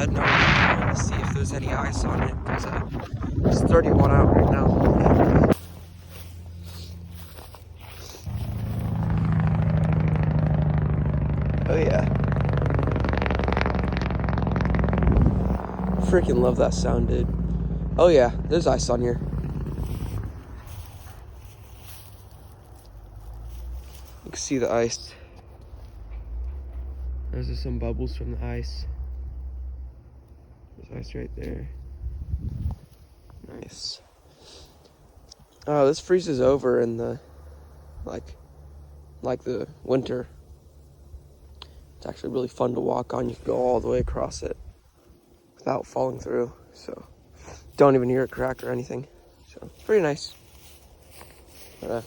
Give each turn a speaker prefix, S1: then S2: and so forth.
S1: heading over to see if there's any ice on it, because it's 31 out right now. Oh yeah. Freaking love that sound, dude. Oh yeah, there's ice on here. You can see the ice. There's just some bubbles from the ice. There's ice right there. Nice. Oh, this freezes over in the like the winter. It's actually really fun to walk on. You can go all the way across it without falling through. So don't even hear it crack or anything. So it's pretty nice. But,